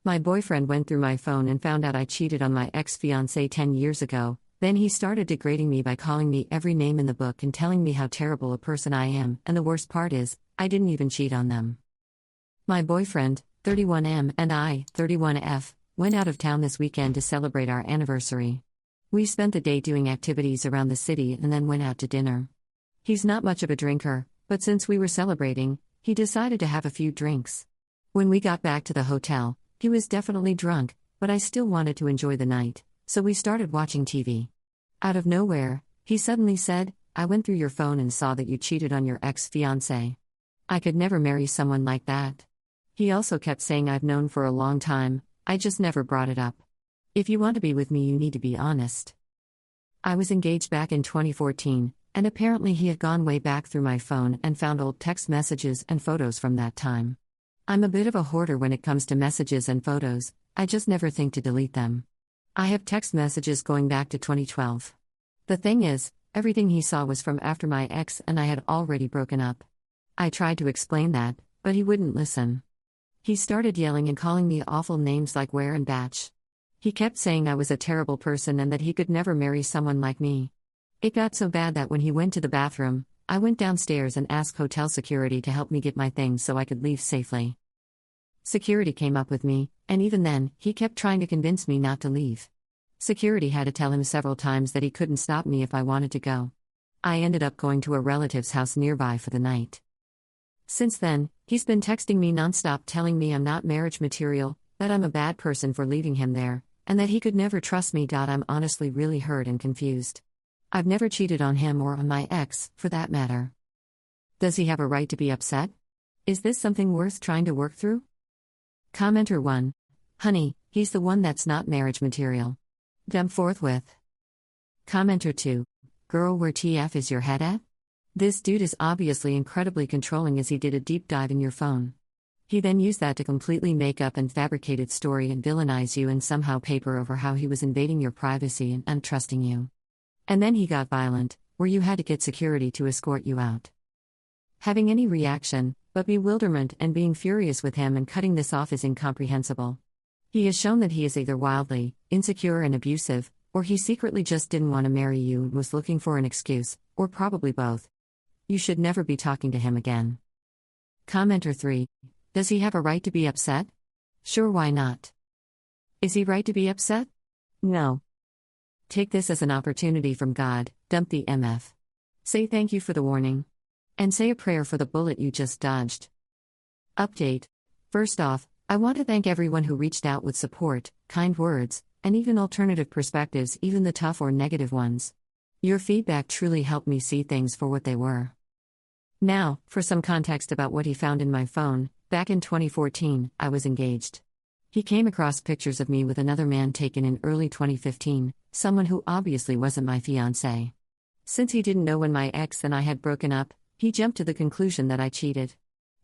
My boyfriend went through my phone and found out I cheated on my ex-fiancé 10 years ago. Then he started degrading me by calling me every name in the book and telling me how terrible a person I am, and the worst part is, I didn't even cheat on them. My boyfriend, 31M, and I, 31F, went out of town this weekend to celebrate our anniversary. We spent the day doing activities around the city and then went out to dinner. He's not much of a drinker, but since we were celebrating, he decided to have a few drinks. When we got back to the hotel, he was definitely drunk, but I still wanted to enjoy the night, so we started watching TV. Out of nowhere, he suddenly said, "I went through your phone and saw that you cheated on your ex-fiancé. I could never marry someone like that." He also kept saying I've known for a long time, I just never brought it up. If you want to be with me, you need to be honest. I was engaged back in 2014, and apparently he had gone way back through my phone and found old text messages and photos from that time. I'm a bit of a hoarder when it comes to messages and photos, I just never think to delete them. I have text messages going back to 2012. The thing is, everything he saw was from after my ex and I had already broken up. I tried to explain that, but he wouldn't listen. He started yelling and calling me awful names like where and batch. He kept saying I was a terrible person and that he could never marry someone like me. It got so bad that when he went to the bathroom, I went downstairs and asked hotel security to help me get my things so I could leave safely. Security came up with me, and even then, he kept trying to convince me not to leave. Security had to tell him several times that he couldn't stop me if I wanted to go. I ended up going to a relative's house nearby for the night. Since then, he's been texting me nonstop telling me I'm not marriage material, that I'm a bad person for leaving him there, and that he could never trust me. I'm honestly really hurt and confused. I've never cheated on him or on my ex, for that matter. Does he have a right to be upset? Is this something worth trying to work through? Commenter 1. Honey, he's the one that's not marriage material. Dump forthwith. Commenter 2. Girl, where TF is your head at? This dude is obviously incredibly controlling as he did a deep dive in your phone. He then used that to completely make up and fabricated story and villainize you and somehow paper over how he was invading your privacy and untrusting you. And then he got violent, where you had to get security to escort you out. Having any reaction, but bewilderment and being furious with him and cutting this off is incomprehensible. He has shown that he is either wildly, insecure and abusive, or he secretly just didn't want to marry you and was looking for an excuse, or probably both. You should never be talking to him again. Commenter 3. Does he have a right to be upset? Sure, why not? Is he right to be upset? No. Take this as an opportunity from God, dump the MF. Say thank you for the warning. And say a prayer for the bullet you just dodged. Update. First off, I want to thank everyone who reached out with support, kind words, and even alternative perspectives, even the tough or negative ones. Your feedback truly helped me see things for what they were. Now, for some context about what he found in my phone, back in 2014, I was engaged. He came across pictures of me with another man taken in early 2015, someone who obviously wasn't my fiancé. Since he didn't know when my ex and I had broken up, he jumped to the conclusion that I cheated.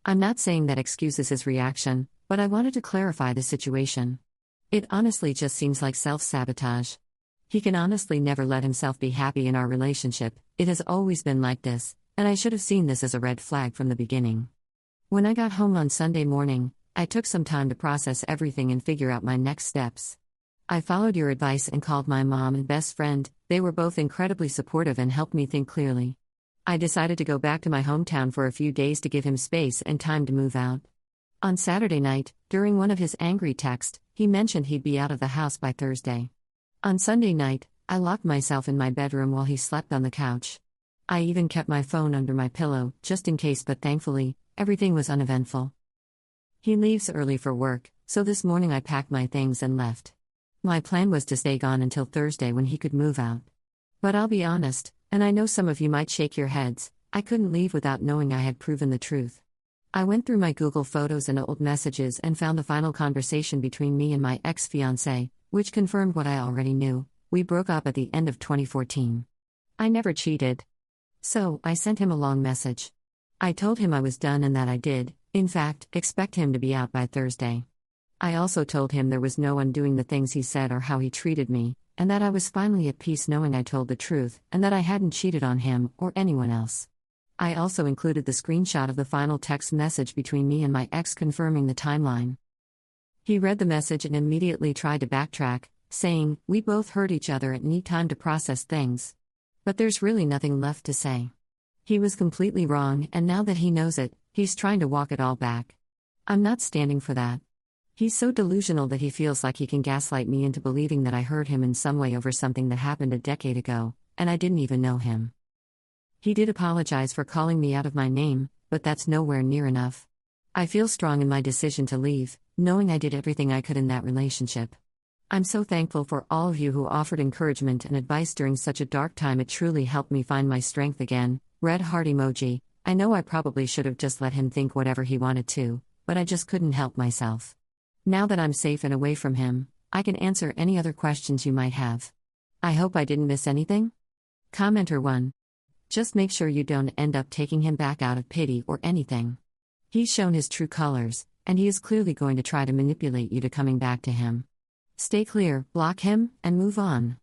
I'm not saying that excuses his reaction, but I wanted to clarify the situation. It honestly just seems like self-sabotage. He can honestly never let himself be happy in our relationship, it has always been like this, and I should have seen this as a red flag from the beginning. When I got home on Sunday morning, I took some time to process everything and figure out my next steps. I followed your advice and called my mom and best friend, they were both incredibly supportive and helped me think clearly. I decided to go back to my hometown for a few days to give him space and time to move out. On Saturday night, during one of his angry texts, he mentioned he'd be out of the house by Thursday. On Sunday night, I locked myself in my bedroom while he slept on the couch. I even kept my phone under my pillow, just in case, but thankfully, everything was uneventful. He leaves early for work, so this morning I packed my things and left. My plan was to stay gone until Thursday when he could move out. But I'll be honest, and I know some of you might shake your heads, I couldn't leave without knowing I had proven the truth. I went through my Google Photos and old messages and found the final conversation between me and my ex-fiancé, which confirmed what I already knew. We broke up at the end of 2014. I never cheated. So, I sent him a long message. I told him I was done and that I did, in fact, expect him to be out by Thursday. I also told him there was no undoing the things he said or how he treated me, and that I was finally at peace knowing I told the truth, and that I hadn't cheated on him or anyone else. I also included the screenshot of the final text message between me and my ex confirming the timeline. He read the message and immediately tried to backtrack, saying, "We both hurt each other and need time to process things." But there's really nothing left to say. He was completely wrong, and now that he knows it, he's trying to walk it all back. I'm not standing for that. He's so delusional that he feels like he can gaslight me into believing that I hurt him in some way over something that happened a decade ago, and I didn't even know him. He did apologize for calling me out of my name, but that's nowhere near enough. I feel strong in my decision to leave, knowing I did everything I could in that relationship. I'm so thankful for all of you who offered encouragement and advice during such a dark time. It truly helped me find my strength again. Red heart emoji. I know I probably should have just let him think whatever he wanted to, but I just couldn't help myself. Now that I'm safe and away from him, I can answer any other questions you might have. I hope I didn't miss anything? Commenter 1. Just make sure you don't end up taking him back out of pity or anything. He's shown his true colors, and he is clearly going to try to manipulate you to coming back to him. Stay clear, block him, and move on.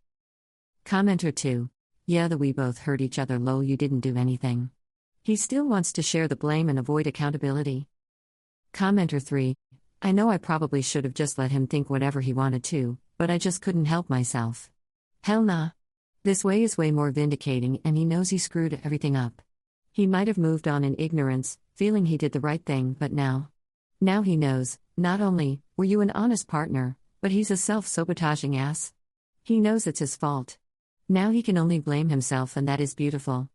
Commenter 2. Yeah, we both hurt each other. Lol, you didn't do anything. He still wants to share the blame and avoid accountability. Commenter 3. I know I probably should have just let him think whatever he wanted to, but I just couldn't help myself. Hell nah. This way is way more vindicating, and he knows he screwed everything up. He might have moved on in ignorance, feeling he did the right thing, but now he knows, not only were you an honest partner, but he's a self-sabotaging ass. He knows it's his fault. Now he can only blame himself, and that is beautiful.